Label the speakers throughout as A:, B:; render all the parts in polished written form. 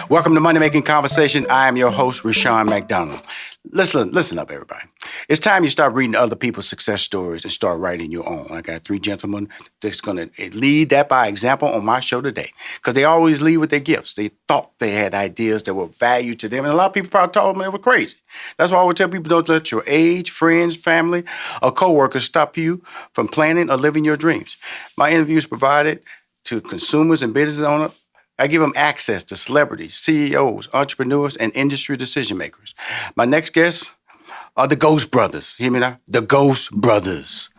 A: Welcome to Money Making Conversation. I am your host, Rashawn McDonald. Listen up, everybody. It's time you start reading other people's success stories and start writing your own. I got three gentlemen that's going to lead that by example on my show today because they always lead with their gifts. They thought they had ideas that were value to them, and a lot of people probably told them they were crazy. That's why I would tell people, don't let your age, friends, family, or coworkers stop you from planning or living your dreams. My interviews provided to consumers and business owners. I give them access to celebrities, CEOs, entrepreneurs, and industry decision makers. My next guests are the Ghost Brothers. Hear me now? The Ghost Brothers.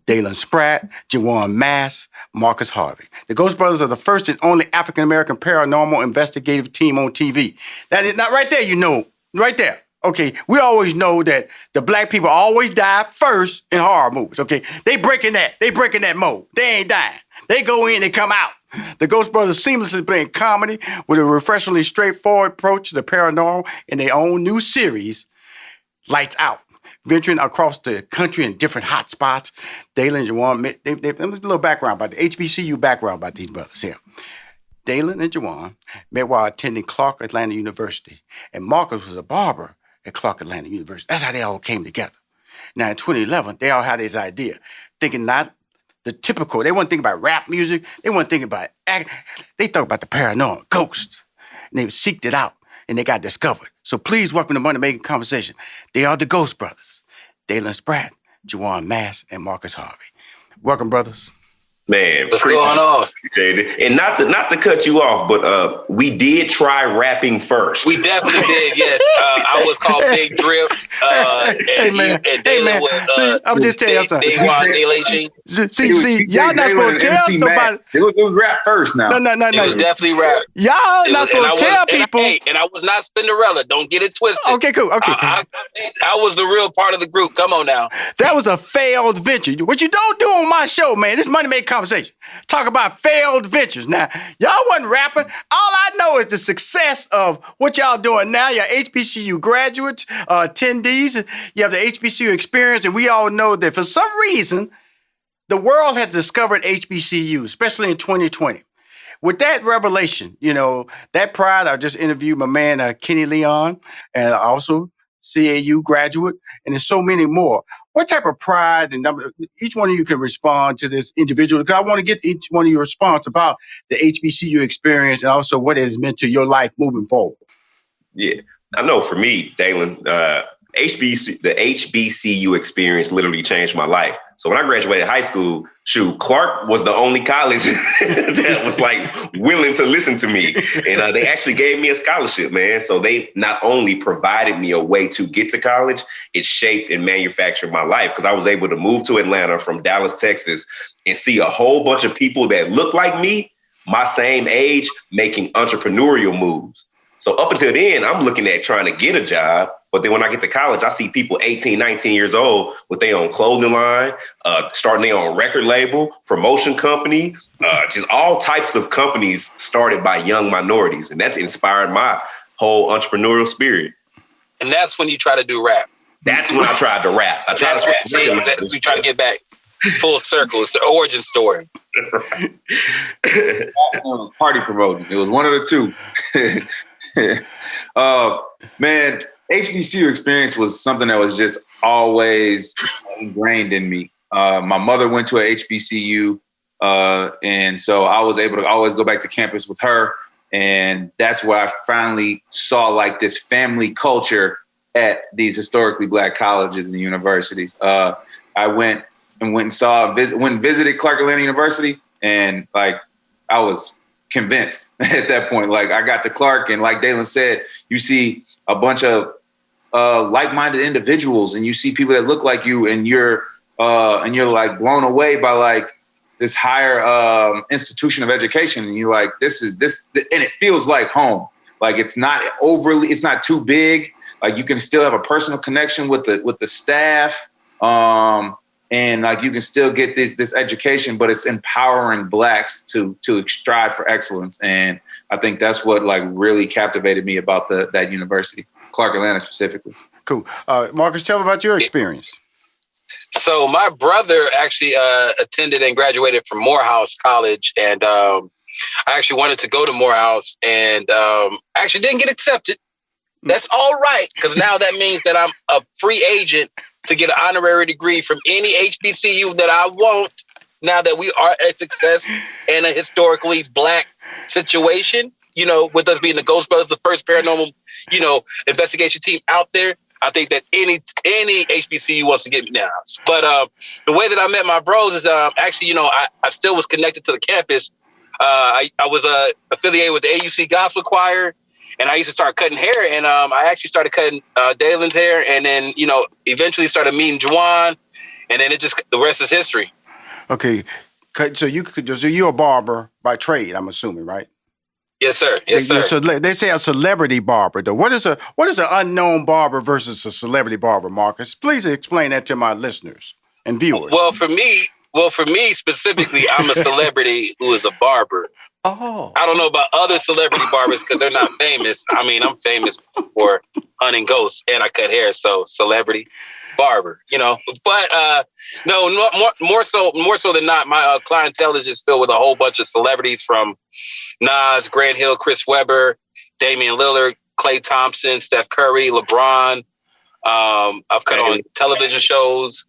A: Dalen Spratt, Juwan Mass, Marcus Harvey. The Ghost Brothers are the first and only African-American paranormal investigative team on TV. That is not right there, you know, right there. Okay, we always know that the black people always die first in horror movies, okay? They breaking that mold. They ain't dying. They go in and come out. The Ghost Brothers seamlessly blend comedy with a refreshingly straightforward approach to the paranormal in their own new series, Lights Out. Venturing across the country in different hotspots, Dalen and Juwan, there's a little background about the HBCU background about these brothers here. Dalen and Juwan met while attending Clark Atlanta University, and Marcus was a barber at Clark Atlanta University. That's how they all came together. Now, in 2011, they all had this idea, thinking not the typical, they weren't thinking about rap music, they weren't thinking about act, they thought about the paranormal, ghosts. And they seeked it out, and they got discovered. So please welcome to Money Making Conversation. They are the Ghost Brothers, Dalen Spratt, Juwan Mass, and Marcus Harvey. Welcome, brothers.
B: Man,
C: what's going on?
B: And not to cut you off, but we did try rapping first.
C: We definitely did. Yes, I was called Big Drip.
A: Hey man, see, I'm just telling you something. See, y'all not supposed to tell nobody.
D: It was rap first. Now,
A: no.
C: It was definitely rap.
A: Y'all not supposed to tell people.
C: And I was not Cinderella. Don't get it twisted.
A: Okay, cool. Okay,
C: I was the real part of the group. Come on now.
A: That was a failed venture. What you don't do on my show, man. This Money Making Conversation. Talk about failed ventures. Now, y'all wasn't rapping. All I know is the success of what y'all doing now. You're HBCU graduates, attendees. You have the HBCU experience, and we all know that for some reason, the world has discovered HBCU, especially in 2020. With that revelation, you know, that pride, I just interviewed my man, Kenny Leon, and also CAU graduate, and there's so many more. What type of pride, and each one of you can respond to this individual, because I want to get each one of your response about the HBCU experience and also what it has meant to your life moving forward.
B: Yeah, I know for me, Dalen, the HBCU experience literally changed my life. So when I graduated high school, Clark was the only college that was like willing to listen to me. And they actually gave me a scholarship, man. So they not only provided me a way to get to college, it shaped and manufactured my life because I was able to move to Atlanta from Dallas, Texas, and see a whole bunch of people that look like me, my same age, making entrepreneurial moves. So up until then, I'm looking at trying to get a job. But then when I get to college, I see people 18, 19 years old with their own clothing line, starting their own record label, promotion company, just all types of companies started by young minorities. And that's inspired my whole entrepreneurial spirit.
C: And that's when you try to do rap.
B: That's when I tried to rap. That's
C: when we try to get back full circle. It's the origin story.
D: It was party promoting. It was one of the two. Man, HBCU experience was something that was just always ingrained in me. My mother went to a HBCU, and so I was able to always go back to campus with her. And that's where I finally saw like this family culture at these historically Black colleges and universities. I went and visited Clark Atlanta University, and like I was convinced at that point. Like I got to Clark, and like Dalen said, you see a bunch of like-minded individuals, and you see people that look like you, and you're like blown away by like this higher institution of education, and you're like, this, and it feels like home. Like it's not too big. Like you can still have a personal connection with the staff, and like you can still get this education, but it's empowering Blacks to strive for excellence. And I think that's what like really captivated me about that university, Clark Atlanta specifically.
A: Cool. Marcus, tell me about your experience.
C: So my brother actually attended and graduated from Morehouse College, and I actually wanted to go to Morehouse and actually didn't get accepted. That's all right, because now that means that I'm a free agent to get an honorary degree from any HBCU that I want. Now that we are a success in a historically Black situation, you know, with us being the Ghostbusters, the first paranormal, you know, investigation team out there, I think that any HBCU wants to get me now. But the way that I met my bros is actually, you know, I still was connected to the campus. I was affiliated with the AUC Gospel Choir, and I used to start cutting hair. And I actually started cutting Dalen's hair, and then, you know, eventually started meeting Juwan, and then the rest is history.
A: Okay, so you're a barber by trade, I'm assuming, right?
C: Yes, sir. Yes, sir.
A: So they say a celebrity barber, though. What is an unknown barber versus a celebrity barber, Marcus? Please explain that to my listeners and viewers.
C: Well, for me specifically, I'm a celebrity who is a barber.
A: Oh.
C: I don't know about other celebrity barbers because they're not famous. I mean, I'm famous for hunting ghosts and I cut hair, so celebrity barber, you know. But no, more so than not, my clientele is just filled with a whole bunch of celebrities from Nas, Grant Hill, Chris Webber, Damian Lillard, Klay Thompson, Steph Curry, LeBron. I've cut on television shows.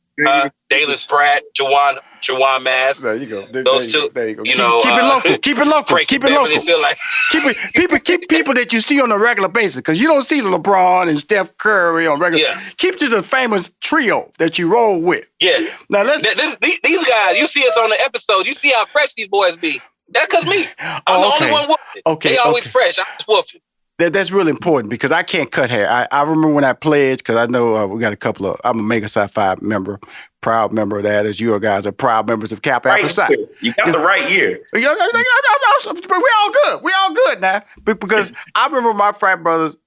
C: Dalen Spratt, Juwan Mass.
A: There you go.
C: Those two.
A: There you go.
C: You know,
A: keep it local. Keep it local.
C: Frankie
A: Keep it local.
C: Feel like
A: Keep people that you see on a regular basis, because you don't see the LeBron and Steph Curry on regular.
C: Yeah.
A: Keep to the famous trio that you roll with.
C: Yeah.
A: Now
C: these guys, you see us on the episode, you see how fresh these boys be. That's because me. I'm the only one whooping.
A: Okay.
C: They always fresh. I'm just whooping.
A: That's really important because I can't cut hair. I remember when I pledged, because I know we got a couple of, I'm a Mega Psi Phi member, proud member of that, as you guys are proud members of Kappa Alpha Psi.
B: You got the right year.
A: But we all good. We all good now. Because I remember my frat brothers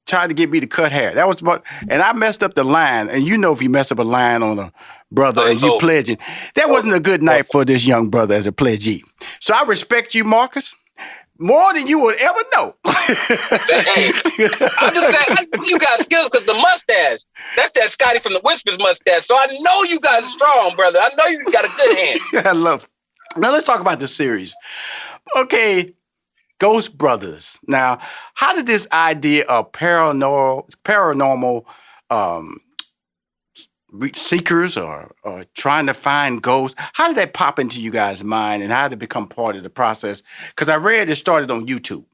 A: tried to get me to cut hair. That was and I messed up the line. And you know, if you mess up a line on a brother and you pledging, that wasn't a good night for this young brother as a pledgee. So I respect you, Marcus, more than you would ever know.
C: Hey, I'm just saying, you got skills because the mustache, that's that Scotty from the Whispers mustache. So I know you got it strong, brother. I know you got a good hand.
A: I love it. Now let's talk about the series. Okay, Ghost Brothers. Now, how did this idea of paranormal seekers or trying to find ghosts, how did that pop into you guys' mind, and how did it become part of the process? Because I read it started on YouTube.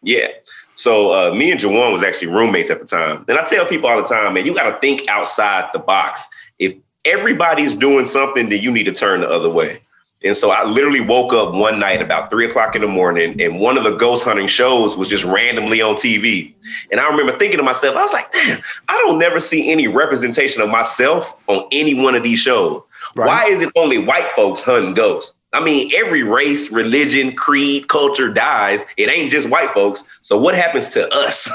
B: Yeah. So me and Juwan was actually roommates at the time. And I tell people all the time, man, you got to think outside the box. If everybody's doing something, then you need to turn the other way. And so I literally woke up one night about 3:00 in the morning, and one of the ghost hunting shows was just randomly on TV. And I remember thinking to myself, I was like, damn, I don't never see any representation of myself on any one of these shows. Right. Why is it only white folks hunting ghosts? I mean, every race, religion, creed, culture dies. It ain't just white folks. So what happens to us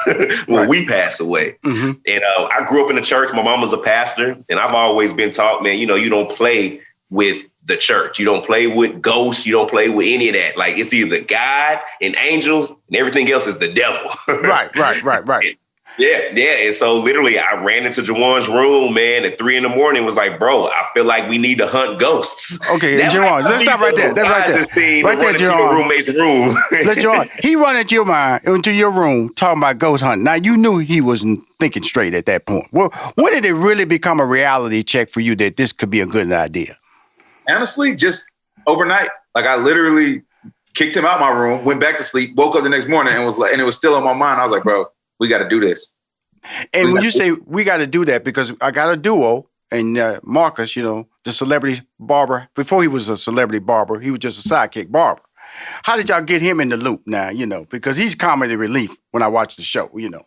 B: when we pass away? Mm-hmm. And I grew up in the church. My mom was a pastor, and I've always been taught, man, you know, you don't play with the church. You don't play with ghosts. You don't play with any of that. Like, it's either God and angels and everything else is the devil.
A: Right.
B: Yeah. And so literally I ran into Juwan's room, man, at 3 a.m. was like, bro, I feel like we need to hunt ghosts.
A: Okay, Juwan, let's stop right there. That's right there. Right there, Juwan.
B: Roommate's room.
A: Let's Juwan. He run into your room talking about ghost hunting. Now, you knew he wasn't thinking straight at that point. Well, when did it really become a reality check for you that this could be a good idea?
D: Honestly, just overnight. Like, I literally kicked him out my room, went back to sleep, woke up the next morning and was like, and it was still on my mind. I was like, bro, we got to do this.
A: And when you say we got to do that, because I got a duo, and Marcus, you know, the celebrity barber, before he was a celebrity barber, he was just a sidekick barber. How did y'all get him in the loop now, you know, because he's comedy relief when I watch the show, you know?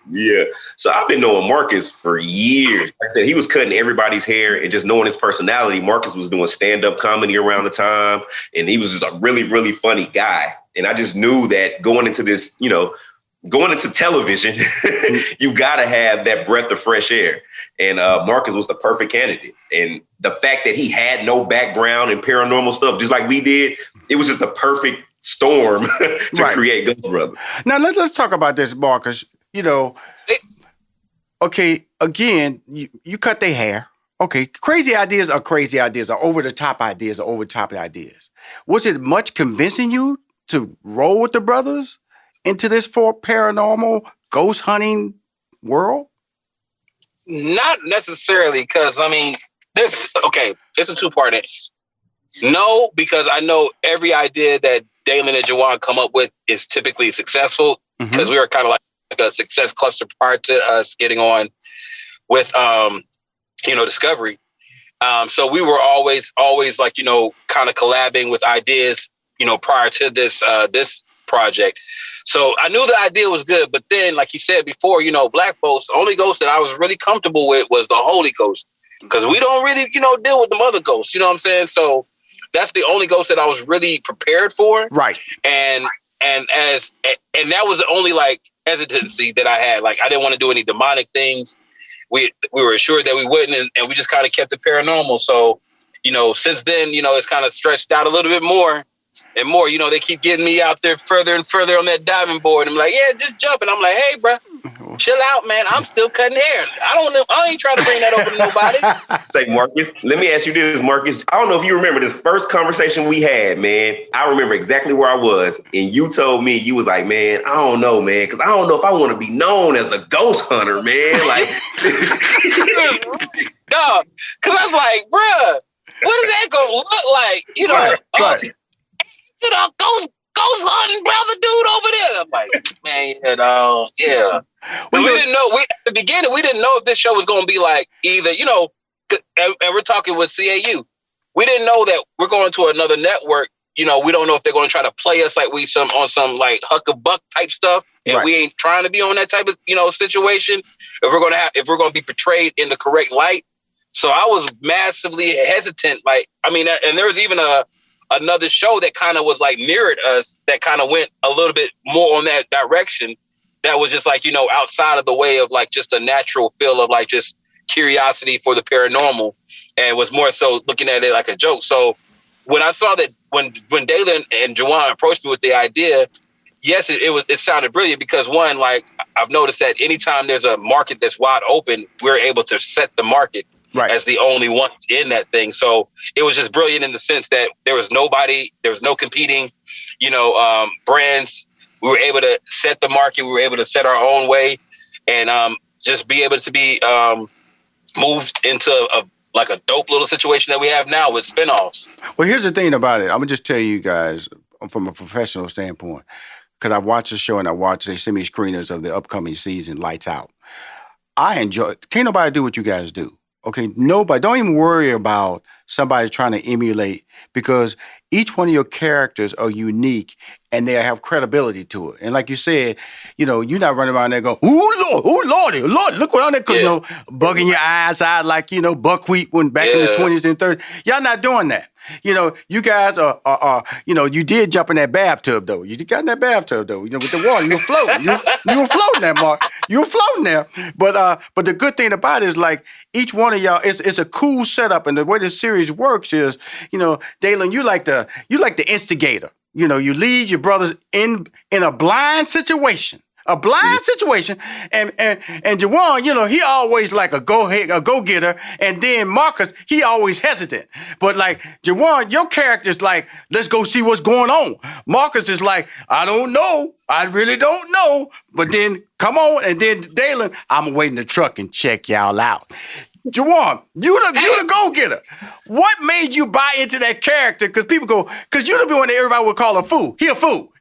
B: Yeah. So I've been knowing Marcus for years. Like I said, he was cutting everybody's hair, and just knowing his personality. Marcus was doing stand-up comedy around the time, and he was just a really, really funny guy. And I just knew that going into this, you know, going into television, you got to have that breath of fresh air. And Marcus was the perfect candidate. And the fact that he had no background in paranormal stuff, just like we did, it was just the perfect storm to create Ghost Brothers.
A: Now, let's talk about this, Marcus. You know, okay, again, you cut their hair. Okay, crazy ideas are crazy ideas, or over the top ideas are over the top ideas. Was it much convincing you to roll with the brothers into this for paranormal ghost hunting world?
C: Not necessarily, because I mean, it's a two-part answer. No, because I know every idea that Dalen and Juwan come up with is typically successful, because we were kind of like a success cluster prior to us getting on with Discovery. So we were always like, kind of collabing with ideas, prior to this project. So I knew the idea was good, but then, like you said before, Black folks, the only ghost that I was really comfortable with was the Holy Ghost, because we don't really, deal with the other ghosts. You know what I'm saying? So that's the only ghost that I was really prepared for.
A: Right.
C: And that was the only like hesitancy that I had. Like, I didn't want to do any demonic things. We were assured that we wouldn't, and we just kind of kept it paranormal. So, since then, it's kind of stretched out a little bit more and more. They keep getting me out there further and further on that diving board. I'm like, yeah, just jump. And I'm like, hey, bro, chill out, man. I'm still cutting hair. I ain't trying to bring that over to nobody.
B: Say, Marcus, let me ask you this, Marcus. I don't know if you remember this first conversation we had, man. I remember exactly where I was. And you told me, you was like, man, I don't know, man. Because I don't know if I want to be known as a ghost hunter, man. Like,
C: no, because I was like, bruh, what is that going to look like?
A: Right.
C: Ghost hunting brother dude over there. I'm like, man, yeah. But we didn't know. At the beginning, we didn't know if this show was going to be like either, and we're talking with CAU. We didn't know that we're going to another network. We don't know if they're going to try to play us like we on some like Huck a Buck type stuff, and we ain't trying to be on that type of situation. If we're going to be portrayed in the correct light. So I was massively hesitant. Like, I mean, and there was even another show that kind of was like mirrored us, that kind of went a little bit more on that direction. That was just like, outside of the way of like just a natural feel of like just curiosity for the paranormal, and was more so looking at it like a joke. So when I saw that, when Dalen and Juwan approached me with the idea, yes, it sounded brilliant, because one, like, I've noticed that anytime there's a market that's wide open, we're able to set the market as the only ones in that thing. So it was just brilliant in the sense that there was no competing, brands. We were able to set the market. We were able to set our own way, and just be able to be moved into a dope little situation that we have now with spinoffs.
A: Well, here's the thing about it. I'm gonna just tell you guys from a professional standpoint, because I watched the show and they send me screeners of the upcoming season, Lights Out. I enjoy it. Can't nobody do what you guys do. Okay, nobody. Don't even worry about somebody trying to emulate, because each one of your characters are unique and they have credibility to it. And like you said, you're not running around there going, "Ooh, Lordy, look what on there," bugging your eyes out like, buckwheat when back in the 20s and 30s. Y'all not doing that. You guys are you did jump in that bathtub though. You got in that bathtub though. With the water, you were floating. You were floating there, Mark. You were floating there. But the good thing about it is, like, each one of y'all, it's a cool setup, and the way the series works is, Dalen, you like the instigator. You lead your brothers in a blind situation. A blind situation, and Juwan, he always like a go-getter, and then Marcus, he always hesitant. But like Juwan, your character's like, let's go see what's going on. Marcus is like, I don't know, I really don't know. But then come on, and then Dalen, I'm waiting the truck and check y'all out. Juwan, you the go-getter. What made you buy into that character? Because people go, because you the one that everybody would call a fool. He a fool.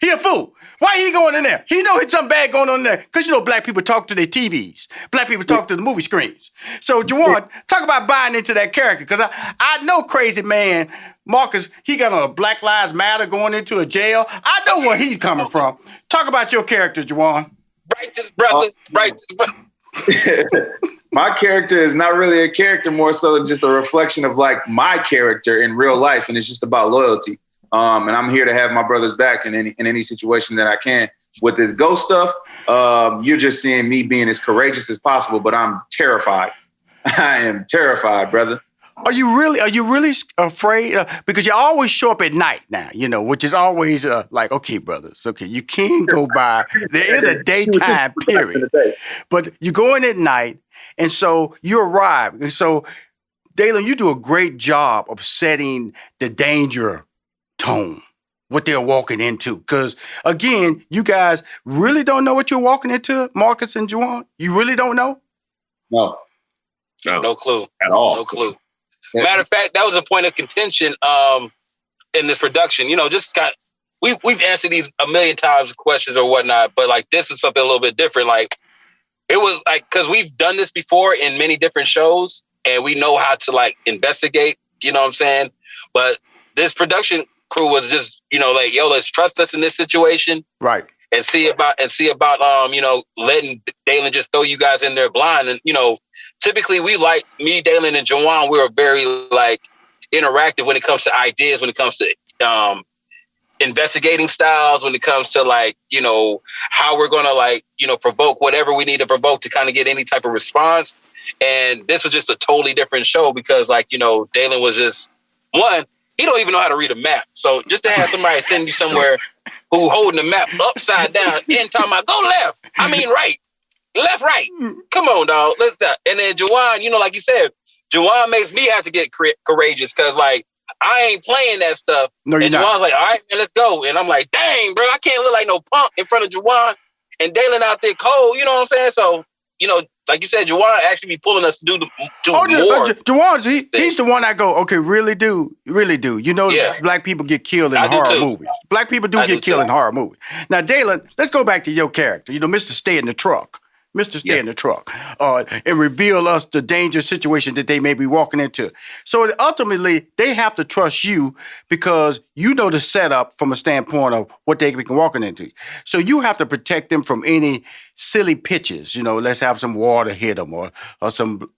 A: Why he going in there? He know it's something bad going on in there. Because black people talk to their TVs. Black people talk to the movie screens. So Juwan, talk about buying into that character. Because I know crazy man, Marcus, he got a Black Lives Matter going into a jail. I know where he's coming from. Talk about your character, Juwan.
C: Righteous brother.
D: My character is not really a character, more so just a reflection of like my character in real life, and it's just about loyalty. And I'm here to have my brothers back in any situation that I can. With this ghost stuff, you're just seeing me being as courageous as possible, but I'm terrified. I am terrified, brother.
A: Are you really afraid? Because you always show up at night now, which is always like, okay, brothers, okay, you can go by. There is a daytime period, but you go in at night, and so you arrive. And so Dalen, you do a great job of setting the danger tone, what they're walking into. Because, again, you guys really don't know what you're walking into, Marcus and Juwan? You really don't know?
D: No.
C: No clue
B: at all.
C: No clue. Matter of fact, that was a point of contention in this production. You know, just we've answered these a million times, questions or whatnot, but like this is something a little bit different. Like it was like, because we've done this before in many different shows, and we know how to like investigate. You know what I'm saying? But this production crew was just, you know, like, yo, let's trust us in this situation,
A: right?
C: And see about you know, letting Dalen just throw you guys in there blind. And you know, typically we like me, Dalen and Juwan, we were very like interactive when it comes to ideas, when it comes to investigating styles, when it comes to like, you know, how we're gonna like, you know, provoke whatever we need to provoke to kind of get any type of response. And this was just a totally different show because, like, you know, Dalen was just one, he don't even know how to read a map. So just to have somebody send you somewhere who holding the map upside down and talking about go left, I mean right, left, right. Come on, dog. Let's that. And then Juwan, you know, like you said, Juwan makes me have to get courageous because like I ain't playing that stuff.
A: No, you're
C: and
A: not.
C: Juwan's like, all right, man, let's go. And I'm like, dang, bro, I can't look like no punk in front of Juwan and Dalen out there cold. You know what I'm saying? So, you know, like you said, Juwan actually be pulling us to do more.
A: Juwan, he's the one I go, okay, really do. You know, black people get killed in horror movies. Black people do get killed in horror movies. Now, Dalen, let's go back to your character. You know, Mr. Stay in the Truck. And reveal us the dangerous situation that they may be walking into. So ultimately, they have to trust you because you know the setup from a standpoint of what they can walk into. So you have to protect them from any silly pitches. You know, let's have some water hit them or some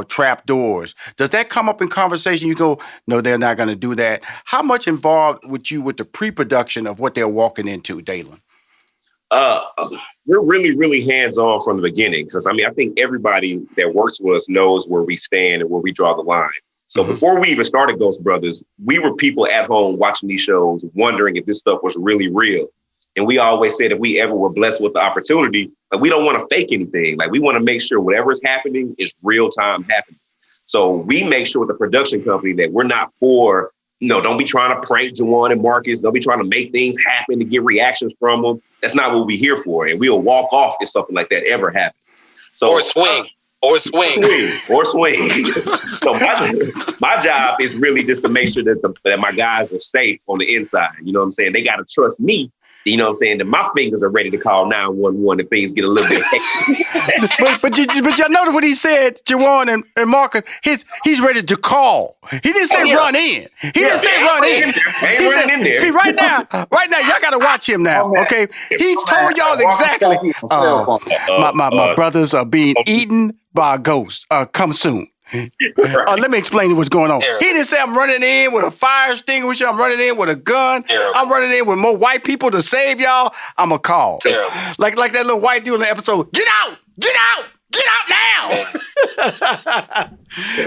A: trap doors. Does that come up in conversation? You go, no, they're not going to do that. How much involved with you with the pre-production of what they're walking into, Dalen?
B: We're really, really hands-on from the beginning because, I mean, I think everybody that works with us knows where we stand and where we draw the line. So before we even started Ghost Brothers, we were people at home watching these shows, wondering if this stuff was really real. And we always said if we ever were blessed with the opportunity, like, we don't want to fake anything. Like, we want to make sure whatever's happening is real time happening. So we make sure with the production company that we're not for, you know, don't be trying to prank Juwan and Marcus. Don't be trying to make things happen to get reactions from them. That's not what we're here for. And we'll walk off if something like that ever happens. So
C: Or swing.
B: So my job is really just to make sure that my guys are safe on the inside. You know what I'm saying? They got to trust me. You know what I'm saying? That my fingers are ready to call 911 if things get a little bit hectic.
A: but y'all notice what he said, Juwan and Marcus, he's ready to call. He didn't say run in. He didn't say run in. He said, see, right now, y'all got to watch him now, okay? He told y'all exactly, my brothers are being eaten by a ghost. Come soon. Let me explain what's going on. He didn't say I'm running in with a fire extinguisher. I'm running in with a gun. I'm running in with more white people to save y'all. I'm a call. Like that little white dude in the episode. Get out now.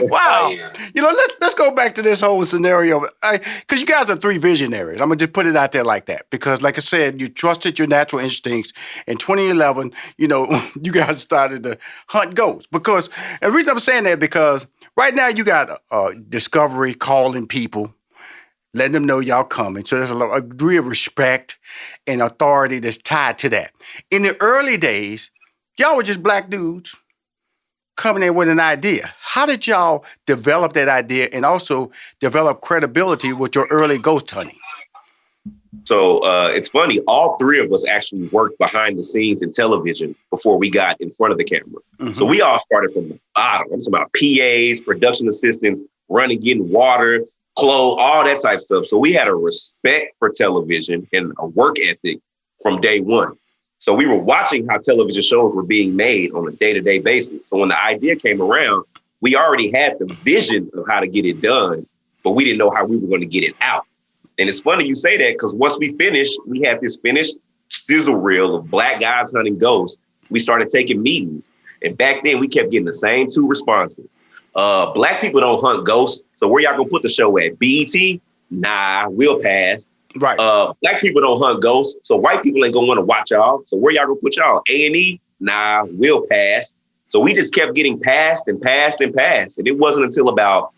A: Wow. You know, let's go back to this whole scenario. Because you guys are three visionaries. I'm going to just put it out there like that. Because like I said, you trusted your natural instincts. In 2011, you know, you guys started to hunt ghosts. And the reason I'm saying that because right now you got Discovery calling people, letting them know y'all coming. So there's a degree of respect and authority that's tied to that. In the early days, y'all were just black dudes coming in with an idea. How did y'all develop that idea and also develop credibility with your early ghost hunting?
B: So it's funny. All three of us actually worked behind the scenes in television before we got in front of the camera. So we all started from the bottom. I'm talking about PAs, production assistants, running, getting water, clothes, all that type of stuff. So we had a respect for television and a work ethic from day one. So we were watching how television shows were being made on a day-to-day basis. So when the idea came around, we already had the vision of how to get it done, but we didn't know how we were going to get it out. And it's funny you say that because once we finished, we had this finished sizzle reel of black guys hunting ghosts. We started taking meetings. And back then we kept getting the same two responses. Black people don't hunt ghosts. So where y'all gonna put the show at? BET? Nah, we'll pass.
A: Right.
B: Black people don't hunt ghosts, so white people ain't gonna want to watch y'all. So where y'all gonna put y'all? A&E? Nah, we'll pass. So we just kept getting passed and passed and passed. And it wasn't until about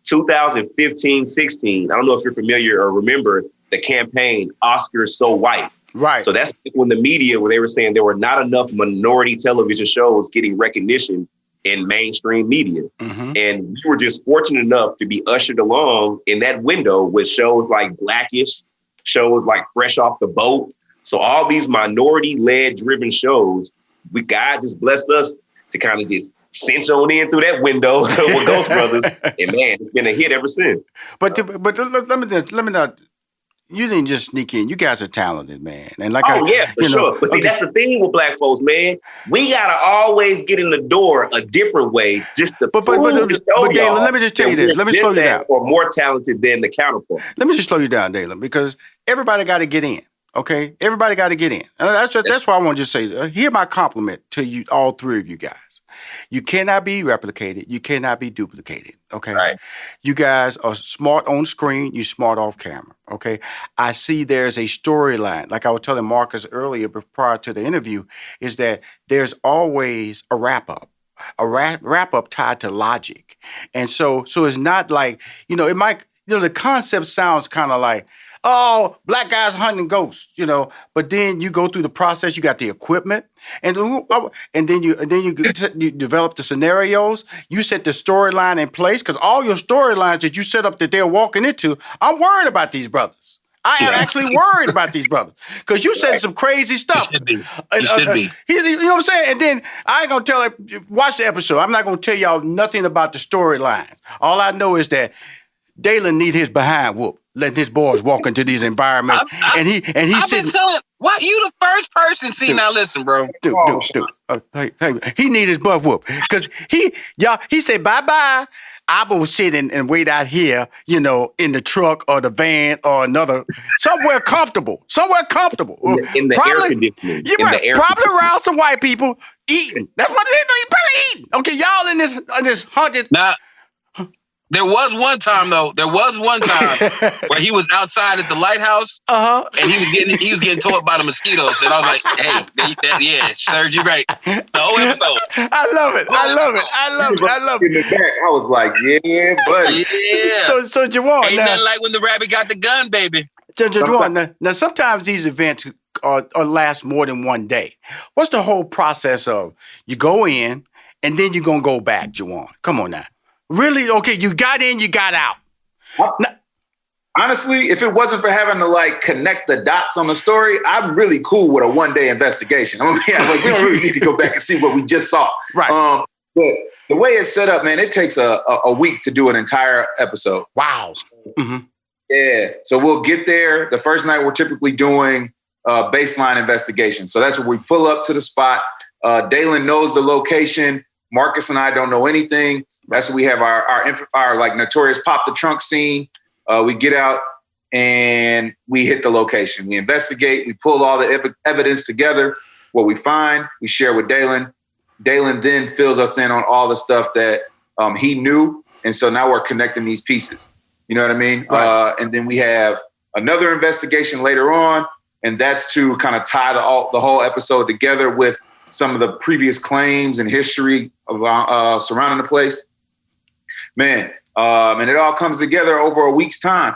B: 2015, 16. I don't know if you're familiar or remember the campaign, Oscars So White.
A: Right.
B: So that's when the media, where they were saying there were not enough minority television shows getting recognition in mainstream media.
A: Mm-hmm.
B: And we were just fortunate enough to be ushered along in that window with shows like Blackish, shows like Fresh Off the Boat. So all these minority-led driven shows, God just blessed us to kind of just cinch on in through that window with Ghost Brothers. And man, it's been a hit ever since.
A: But let me not. You didn't just sneak in. You guys are talented, man. And like,
B: for sure. But see, that's the thing with black folks, man. We gotta always get in the door a different way, just to
A: Dalen, let me just tell you this. Let me slow you down.
B: Or more talented than the counterpart.
A: Let me just slow you down, Dalen, because everybody got to get in. Okay, everybody got to get in. And that's why I want to just say, here's my compliment to you, all three of you guys. You cannot be replicated. You cannot be duplicated. Okay.
B: Right.
A: You guys are smart on screen. You smart off camera. Okay. I see there's a storyline. Like I was telling Marcus earlier, prior to the interview, is that there's always a wrap up. A wrap up tied to logic. And so it's not like, it might, the concept sounds kind of like, oh, black guys hunting ghosts, but then you go through the process, you got the equipment, and then you develop the scenarios, you set the storyline in place, because all your storylines that you set up that they're walking into, I'm worried about these brothers. I am actually worried about these brothers, because you said some crazy stuff.
C: You should be. You should be.
A: You know what I'm saying? And then I ain't going to watch the episode. I'm not going to tell y'all nothing about the storylines. All I know is that Dalen need his behind whoop, letting his boys walk into these environments, and he's sitting.
C: Why you the first person? See, now listen, bro.
A: Dude. He need his butt whoop, because he said bye. I will sit and wait out here, in the truck or the van or somewhere comfortable.
B: In the air conditioning.
A: You're right. Probably around some white people eating. That's what they do. You probably eating. Okay, y'all in this haunted.
C: Now, there was one time where he was outside at the lighthouse, and he was getting tore up by the mosquitoes, and I was like, "Hey, yeah, served you right." The whole episode.
A: I love it.
D: In the back, I was like, "Yeah, buddy."
C: Yeah.
A: So Juwan,
C: ain't nothing like when the rabbit got the gun, baby.
A: So Juwan, now sometimes these events are last more than one day. What's the whole process of you go in and then you're gonna go back, Juwan? Come on now. Really? Okay, you got in, you got out.
D: Honestly, if it wasn't for having to connect the dots on the story, I'm really cool with a one-day investigation. We don't really need to go back and see what we just saw.
A: Right.
D: But the way it's set up, man, it takes a week to do an entire episode.
A: Wow. Mm-hmm.
D: Yeah. So we'll get there. The first night we're typically doing baseline investigation. So that's where we pull up to the spot. Dalen knows the location. Marcus and I don't know anything. That's when we have our notorious pop the trunk scene. We get out and we hit the location. We investigate. We pull all the evidence together. What we find, we share with Dalen. Dalen then fills us in on all the stuff that he knew. And so now we're connecting these pieces. You know what I mean?
A: Right.
D: And then we have another investigation later on. And that's to kind of tie the whole episode together with some of the previous claims and history of surrounding the place. Man, and it all comes together over a week's time.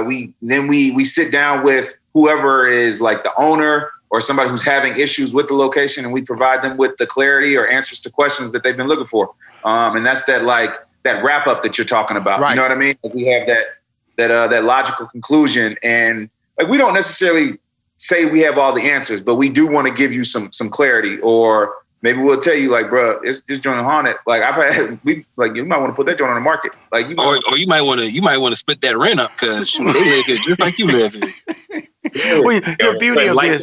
D: We sit down with whoever is the owner or somebody who's having issues with the location, and we provide them with the clarity or answers to questions that they've been looking for. And that's that wrap up that you're talking about. Right. You know what I mean? We have that logical conclusion, and we don't necessarily say we have all the answers, but we do want to give you some clarity, or maybe we'll tell you bro, this joint is haunted. You might want to put that joint on the market.
C: Or you might want to split that rent up, because they live here just like you live here.
A: Well, the beauty of this.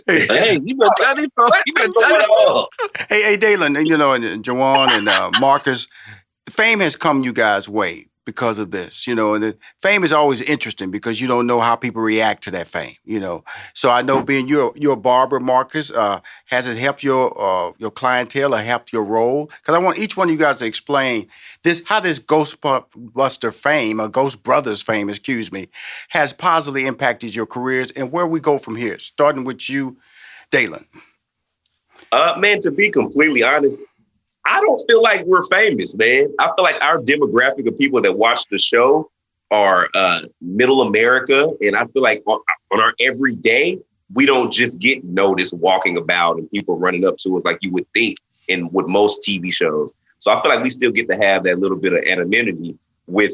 C: Hey, you better tell them.
A: Hey, Dalen, and Juwan and Marcus, fame has come you guys' way because of this, and the fame is always interesting because you don't know how people react to that fame, So I know being you're a barber, Marcus, has it helped your clientele or helped your role? Because I want each one of you guys to explain how this Ghostbuster fame, or Ghost Brothers fame, has positively impacted your careers and where we go from here, starting with you, Dalen.
B: Man, to be completely honest, I don't feel like we're famous, man. I feel like our demographic of people that watch the show are middle America. And I feel like on our everyday, we don't just get noticed walking about and people running up to us like you would think with most TV shows. So I feel like we still get to have that little bit of anonymity with,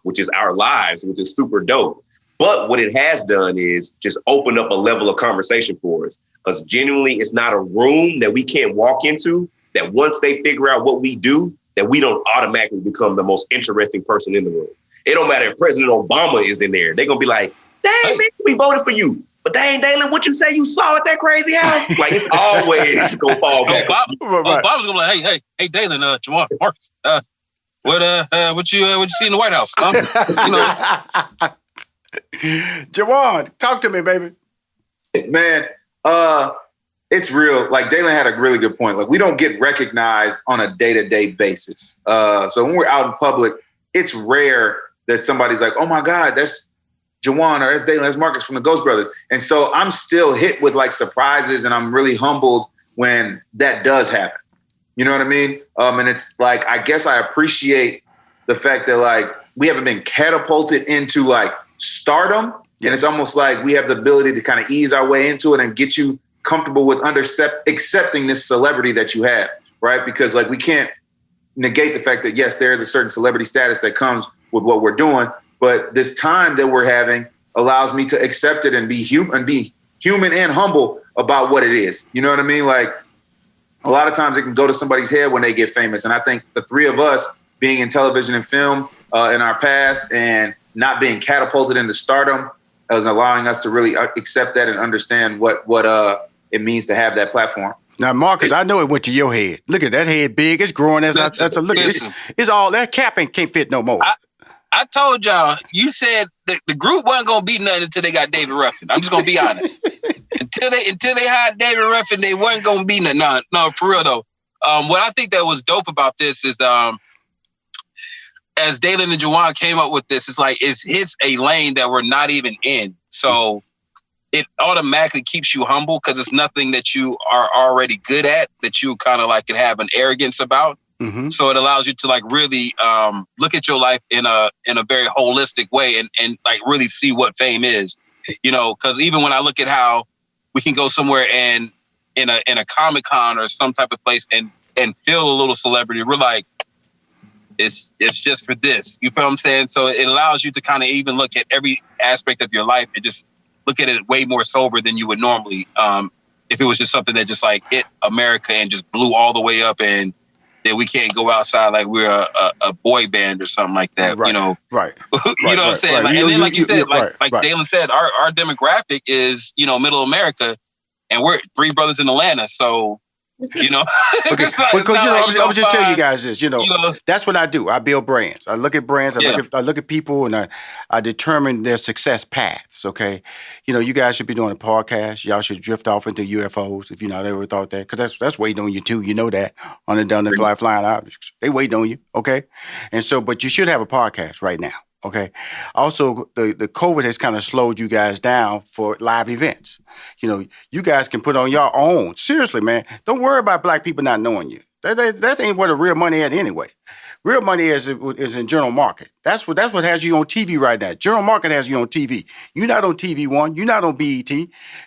B: which is our lives, which is super dope. But what it has done is just open up a level of conversation for us. Because genuinely, it's not a room that we can't walk into, that once they figure out what we do, that we don't automatically become the most interesting person in the room. It don't matter if President Obama is in there. They're going to be like, dang, man, we voted for you. But dang, Dalen, what you say you saw at that crazy house? Like, it's always going to fall back.
C: Obama's going to be like, hey, Dalen, Juwan, Marcus, what you see in the White House? Huh?
A: Juwan, talk to me, baby.
D: Man, it's real. Like, Dalen had a really good point. Like, we don't get recognized on a day-to-day basis. So when we're out in public, it's rare that somebody's like, oh my God, that's Juwan, or that's Dalen, that's Marcus from the Ghost Brothers. And so I'm still hit with like surprises, and I'm really humbled when that does happen. You know what I mean? And it's like, I guess I appreciate the fact that like we haven't been catapulted into like stardom. And it's almost like we have the ability to kind of ease our way into it and get you comfortable with accepting this celebrity that you have, right? Because like we can't negate the fact that, yes, there is a certain celebrity status that comes with what we're doing. But this time that we're having allows me to accept it and be human and humble about what it is. You know what I mean? Like a lot of times it can go to somebody's head when they get famous. And I think the three of us being in television and film in our past and not being catapulted into stardom is allowing us to really accept that and understand what it means to have that platform.
A: Now, Marcus, I know it went to your head. Look at that head big. It's growing as that's a look. It's all that capping can't fit no more.
C: I told y'all, you said the group wasn't gonna be nothing until they got David Ruffin. I'm just gonna be honest. Until they hired David Ruffin, they wasn't gonna be nothing. No, for real though. What I think that was dope about this is as Dalen and Juwan came up with this, it's like it hits a lane that we're not even in. So it automatically keeps you humble because it's nothing that you are already good at that you kind of like can have an arrogance about. Mm-hmm. So it allows you to like really look at your life in a very holistic way and like really see what fame is, you know, because even when I look at how we can go somewhere and in a Comic-Con or some type of place and feel a little celebrity, we're like, it's just for this. You feel what I'm saying? So it allows you to kind of even look at every aspect of your life and just look at it way more sober than you would normally if it was just something that just like hit America and just blew all the way up and that we can't go outside like we're a boy band or something like that,
A: right,
C: you know?
A: Right.
C: You know what I'm saying?
A: Right.
C: Like, and then like you said, like
A: right.
C: Dalen said, our demographic is, you know, middle America and we're three brothers in Atlanta. So, you know,
A: okay. Because I would just tell you guys this, you know, that's what I do. I build brands. I look at brands. I look at people, and I determine their success paths. Okay, you know, you guys should be doing a podcast. Y'all should drift off into UFOs if you know they ever thought that, because that's waiting on you too. You know that on the down the flying objects, they waiting on you. Okay, and so but you should have a podcast right now. Okay. Also, the COVID has kind of slowed you guys down for live events. You know, you guys can put on your own. Seriously, man, don't worry about black people not knowing you. That ain't where the real money at anyway. Real money is in general market. That's what has you on TV right now. General market has you on TV. You're not on TV One. You're not on BET.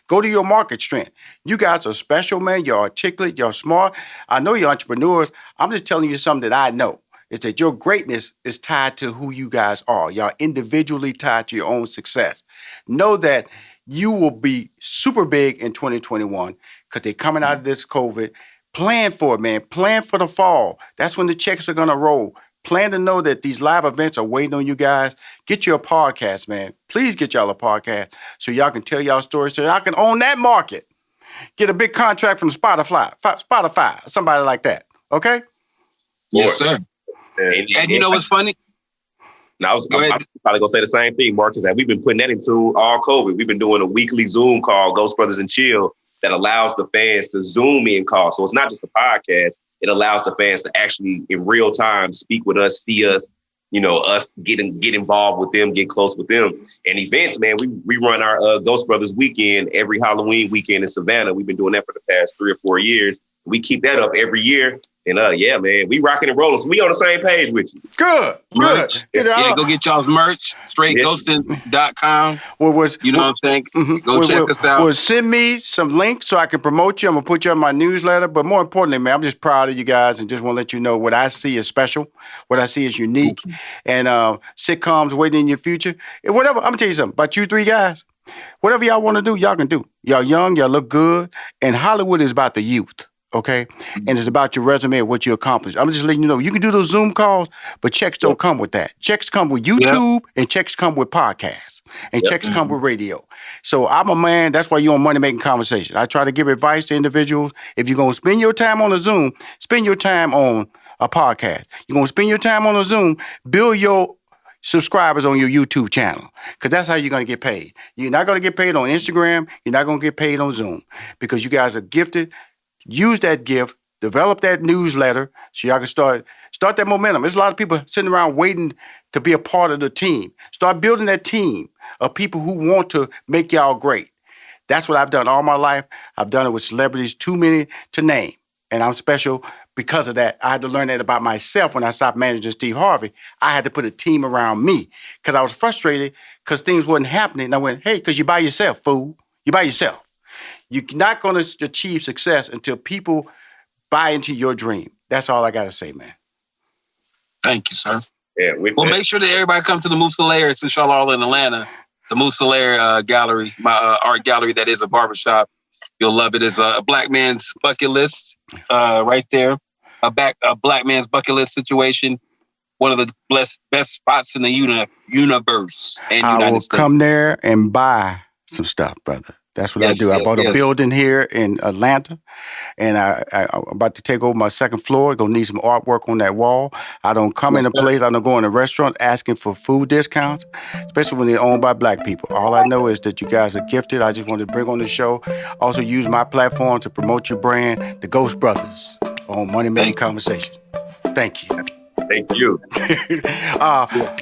A: Go to your market strength. You guys are special, man. You're articulate. You're smart. I know you're entrepreneurs. I'm just telling you something that I know. Is that your greatness is tied to who you guys are. Y'all individually tied to your own success. Know that you will be super big in 2021 because they're coming out of this COVID. Plan for it, man. Plan for the fall. That's when the checks are going to roll. Plan to know that these live events are waiting on you guys. Get you a podcast, man. Please get y'all a podcast so y'all can tell y'all stories so y'all can own that market. Get a big contract from Spotify, somebody like that. Okay?
C: Yes, sir. And you know what's funny?
B: Now, I'm probably going to say the same thing, Marcus, that we've been putting that into all COVID. We've been doing a weekly Zoom call, Ghost Brothers and Chill, that allows the fans to Zoom in call. So it's not just a podcast. It allows the fans to actually, in real time, speak with us, see us, you know, us get involved with them, get close with them. And events, man, we run our Ghost Brothers weekend every Halloween weekend in Savannah. We've been doing that for the past 3 or 4 years. We keep that up every year. And yeah, man, we rocking and rolling. So we on the same page with you.
A: Good.
E: Merch. Yeah, go get y'all's merch. Straightghosting.com. You know what I'm saying? Go check us out.
A: Well, send me some links so I can promote you. I'm going to put you on my newsletter. But more importantly, man, I'm just proud of you guys and just want to let you know what I see is special, what I see is unique, and sitcoms waiting in your future. And whatever, I'm going to tell you something about you three guys. Whatever y'all want to do, y'all can do. Y'all young, y'all look good. And Hollywood is about the youth. Okay, and it's about your resume and what you accomplished. I'm just letting you know you can do those Zoom calls, but checks don't come with that. Checks come with YouTube, and checks come with podcasts, and checks come with radio. So I'm a man. That's why you're on Money Making Conversation. I try to give advice to individuals. If you're gonna spend your time on a Zoom, spend your time on a podcast. You're gonna spend your time on a Zoom, build your subscribers on your YouTube channel, because that's how you're going to get paid. You're not going to get paid on Instagram. You're not going to get paid on Zoom, because you guys are gifted. Use that gift, develop that newsletter so y'all can start that momentum. There's a lot of people sitting around waiting to be a part of the team. Start building that team of people who want to make y'all great. That's what I've done all my life. I've done it with celebrities, too many to name. And I'm special because of that. I had to learn that about myself when I stopped managing Steve Harvey. I had to put a team around me because I was frustrated because things wasn't happening. And I went, hey, because you're by yourself, fool. You're by yourself. You're not going to achieve success until people buy into your dream. That's all I got to say, man.
E: Thank you, sir.
B: Yeah,
E: well, make sure that everybody comes to the Musalair since y'all all in Atlanta. The Musalair gallery, my art gallery that is a barbershop. You'll love it. It's a black man's bucket list right there. A black man's bucket list situation. One of the best spots in the universe and
A: I
E: United
A: will
E: States.
A: Come there and buy some stuff, brother. That's what I do. I bought a building here in Atlanta, and I'm about to take over my second floor. Gonna need some artwork on that wall. I don't come in a place, I don't go in a restaurant asking for food discounts, especially when they're owned by black people. All I know is that you guys are gifted. I just wanted to bring on the show. Also use my platform to promote your brand, the Ghost Brothers, on Money Making Conversation. Thank you.
B: Thank you.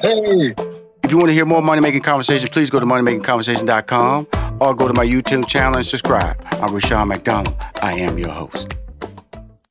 E: Hey.
A: If you want to hear more Money Making Conversation, please go to moneymakingconversation.com or go to my YouTube channel and subscribe. I'm Rushion McDonald. I am your host.